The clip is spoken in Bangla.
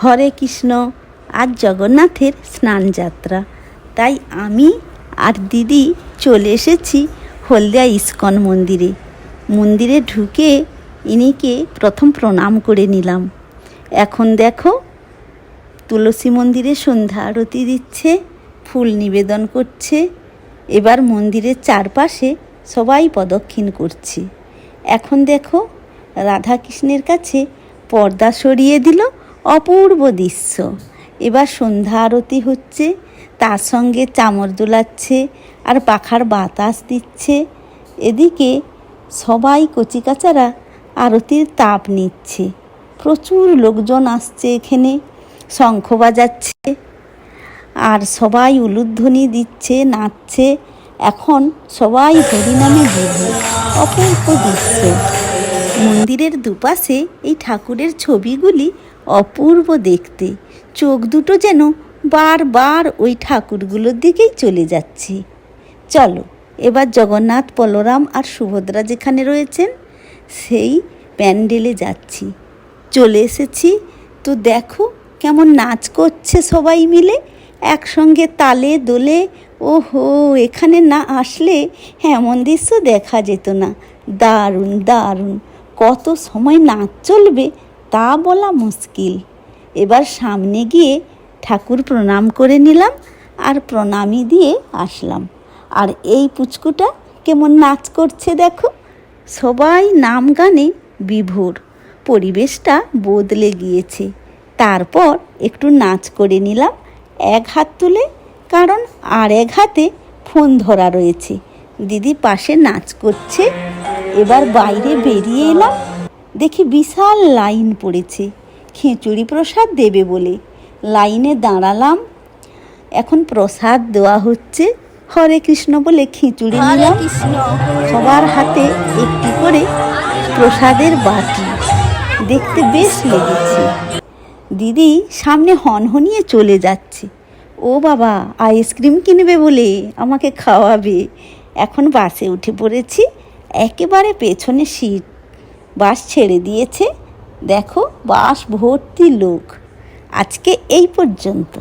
হরে কৃষ্ণ। আজ জগন্নাথের স্নান যাত্রা, তাই আমি আর দিদি চলে এসেছি হলদিয়া ইস্কন মন্দিরে। মন্দিরে ঢুকে ইনিকে প্রথম প্রণাম করে নিলাম। এখন দেখো তুলসী মন্দিরে সন্ধ্যা আরতি দিচ্ছে, ফুল নিবেদন করছে। এবার মন্দিরের চারপাশে সবাই প্রদক্ষিণ করছে। এখন দেখো রাধাকৃষ্ণের কাছে পর্দা সরিয়ে দিল, অপূর্ব দৃশ্য। এবার সন্ধ্যা আরতি হচ্ছে, তার সঙ্গে চামর দোলাচ্ছে আর পাখার বাতাস দিচ্ছে। এদিকে সবাই কচিকাচারা আরতির তাপ নিচ্ছে। প্রচুর লোকজন আসছে এখানে, শঙ্খ বাজাচ্ছে আর সবাই উলুধ্বনি দিচ্ছে, নাচছে। এখন সবাই হরিনামে বিভোর, অপূর্ব দৃশ্য। মন্দিরের দুপাশে এই ঠাকুরের ছবিগুলি অপূর্ব দেখতে। চোখ দুটো যেন বারবার ওই ঠাকুরগুলোর দিকেই চলে যাচ্ছে। চলো এবার জগন্নাথ, বলরাম আর সুভদ্রা যেখানে রয়েছেন সেই প্যান্ডেলে যাচ্ছি। চলে এসেছি তো দেখো কেমন নাচ করছে সবাই মিলে একসঙ্গে তালে দোলে। ওহো, এখানে না আসলে এমন দৃশ্য দেখা যেত না। দারুণ দারুণ, কত সময় নাচ চলবে তা বলা মুশকিল। এবার সামনে গিয়ে ঠাকুর প্রণাম করে নিলাম আর প্রণামী দিয়ে আসলাম। আর এই পুচকুটা কেমন নাচ করছে দেখো। সবাই নাম গানে বিভোর, পরিবেশটা বদলে গিয়েছে। তারপর একটু নাচ করে নিলাম এক হাত তুলে, কারণ আর এক হাতে ফোন ধরা রয়েছে। দিদি পাশে নাচ করছে। এবার বাইরে বেরিয়ে এলাম, দেখি বিশাল লাইন পড়েছে খিচুড়ি প্রসাদ দেবে বলে। লাইনে দাঁড়ালাম, এখন প্রসাদ দেওয়া হচ্ছে। হরে কৃষ্ণ বলে খিচুড়ি নিলাম। সবার হাতে একটি করে প্রসাদের বাটি, দেখতে বেশ লেগেছে। দিদি সামনে হনহনিয়ে চলে যাচ্ছে। ও বাবা, আইসক্রিম কিনবে বলে আমাকে খাওয়াবে। এখন বাসে উঠে পড়েছি, একেবারে পেছনে সিট। বাস ছেড়ে দিয়েছে, দেখো বাস ভর্তি লোক। আজকে এই পর্যন্ত।